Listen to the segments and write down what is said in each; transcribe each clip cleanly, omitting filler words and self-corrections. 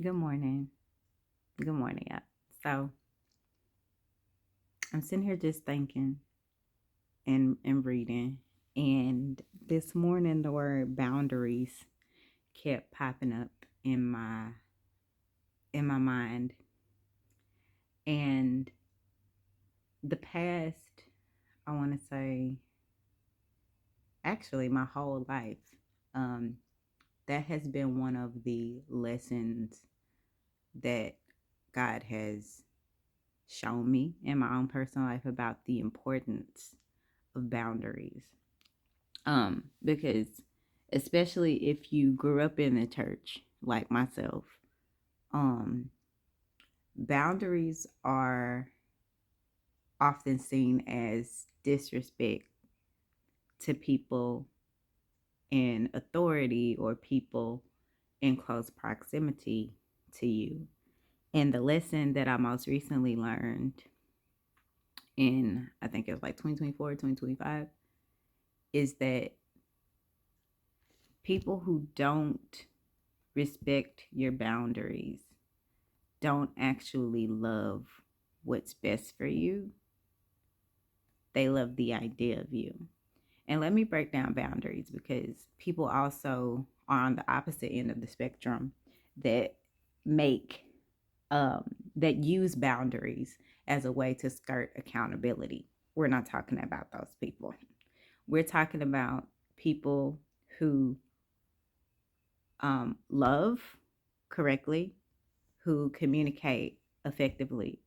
Good morning. Good morning, yeah. So I'm sitting here just thinking and reading. And this morning the word boundaries kept popping up in my mind. And the past, I want to say, actually my whole life, um, that has been one of the lessons that God has shown me in my own personal life about the importance of boundaries. Because especially if you grew up in the church like myself, um, boundaries are often seen as disrespect to people in authority or people in close proximity to you. And the lesson that I most recently learned in, I think it was like 2024, 2025, is that people who don't respect your boundaries don't actually love what's best for you. They love the idea of you. And let me break down boundaries because people also are on the opposite end of the spectrum that make that use boundaries as a way to skirt accountability. We're not talking about those people. We're talking about people who love correctly, who communicate effectively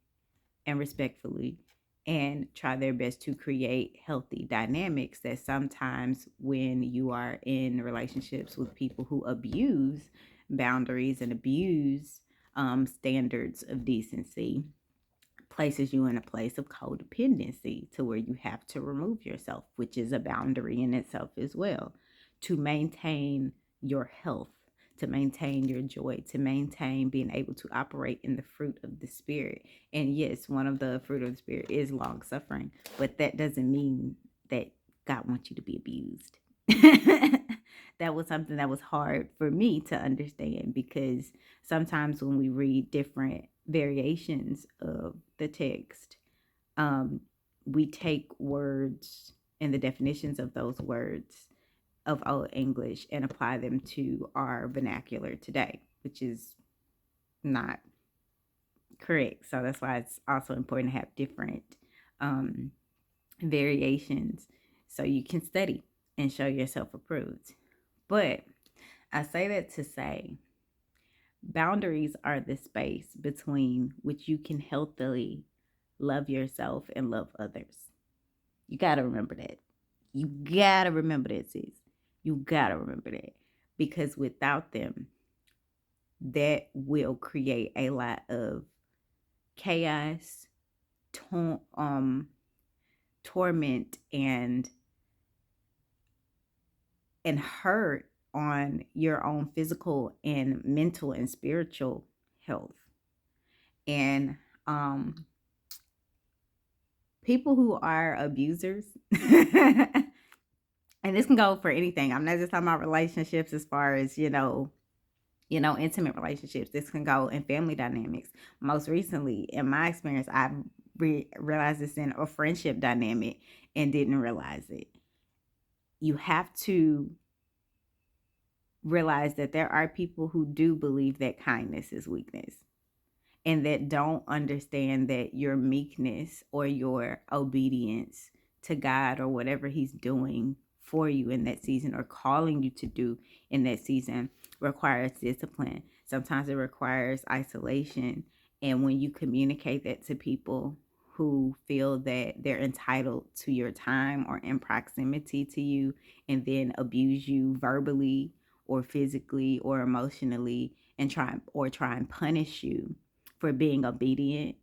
and respectfully, and try their best to create healthy dynamics that sometimes when you are in relationships with people who abuse boundaries and abuse standards of decency places you in a place of codependency to where you have to remove yourself, which is a boundary in itself as well, to maintain your health, to maintain your joy, to maintain being able to operate in the fruit of the Spirit. And yes, one of the fruit of the Spirit is long suffering, but that doesn't mean that God wants you to be abused. That was something that was hard for me to understand because sometimes when we read different variations of the text, um, we take words and the definitions of those words of Old English and apply them to our vernacular today, which is not correct. So that's why it's also important to have different um, variations so you can study and show yourself approved. But I say that to say boundaries are the space between which you can healthily love yourself and love others. You got to remember that. You got to remember that, sis. You got to remember that. Because without them, that will create a lot of chaos, to- um, torment, and hurt on your own physical and mental and spiritual health. And people who are abusers, and this can go for anything. I'm not just talking about relationships as far as, intimate relationships. This can go in family dynamics. Most recently, in my experience, I realized this in a friendship dynamic and didn't realize it. You have to realize that there are people who do believe that kindness is weakness and that don't understand that your meekness or your obedience to God or whatever He's doing for you in that season or calling you to do in that season requires discipline. Sometimes it requires isolation. And when you communicate that to people who feel that they're entitled to your time or in proximity to you and then abuse you verbally or physically or emotionally and try and punish you for being obedient,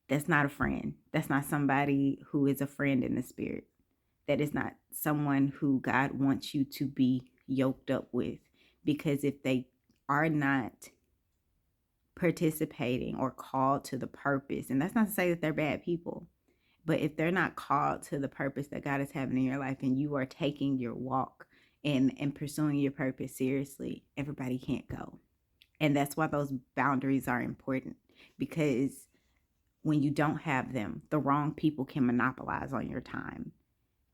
that's not a friend. That's not somebody who is a friend in the spirit. That is not someone who God wants you to be yoked up with. Because if they are not participating or called to the purpose, and that's not to say that they're bad people, but if they're not called to the purpose that God is having in your life and you are taking your walk and pursuing your purpose seriously, everybody can't go. And that's why those boundaries are important, because when you don't have them, the wrong people can monopolize on your time.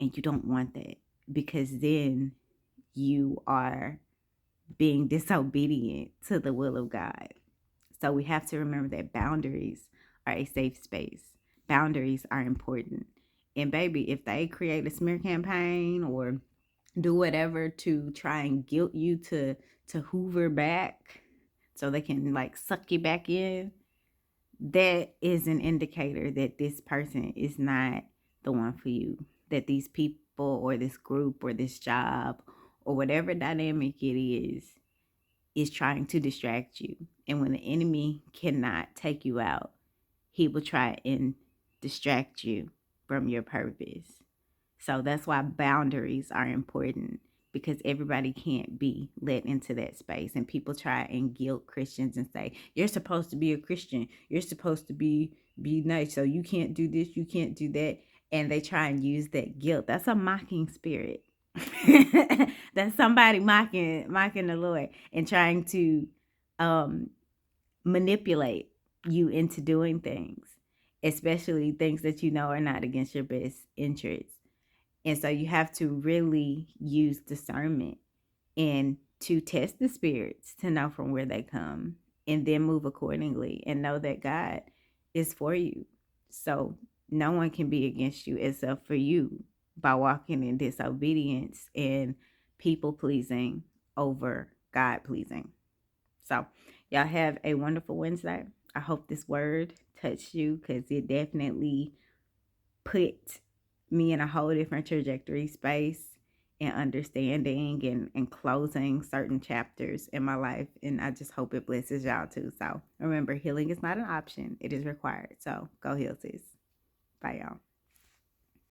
And you don't want that, because then you are being disobedient to the will of God. So we have to remember that boundaries are a safe space. Boundaries are important. And baby, if they create a smear campaign or do whatever to try and guilt you to hoover back so they can like suck you back in, that is an indicator that this person is not the one for you. That these people or this group or this job or whatever dynamic it is trying to distract you. And when the enemy cannot take you out, he will try and distract you from your purpose. So that's why boundaries are important, because everybody can't be let into that space. And people try and guilt Christians and say, you're supposed to be a Christian. You're supposed to be nice. So you can't do this, you can't do that. And they try and use that guilt. That's a mocking spirit. That's somebody mocking the Lord and trying to um manipulate you into doing things, especially things that you know are not against your best interests. And so you have to really use discernment and to test the spirits to know from where they come, and then move accordingly and know that God is for you. So no one can be against you except for you, by walking in disobedience and people pleasing over God pleasing. So y'all have a wonderful Wednesday. I hope this word touched you, because it definitely put me in a whole different trajectory space and understanding and closing certain chapters in my life. And I just hope it blesses y'all too. So remember, healing is not an option, it is required. So go heal, sis. Bye, y'all.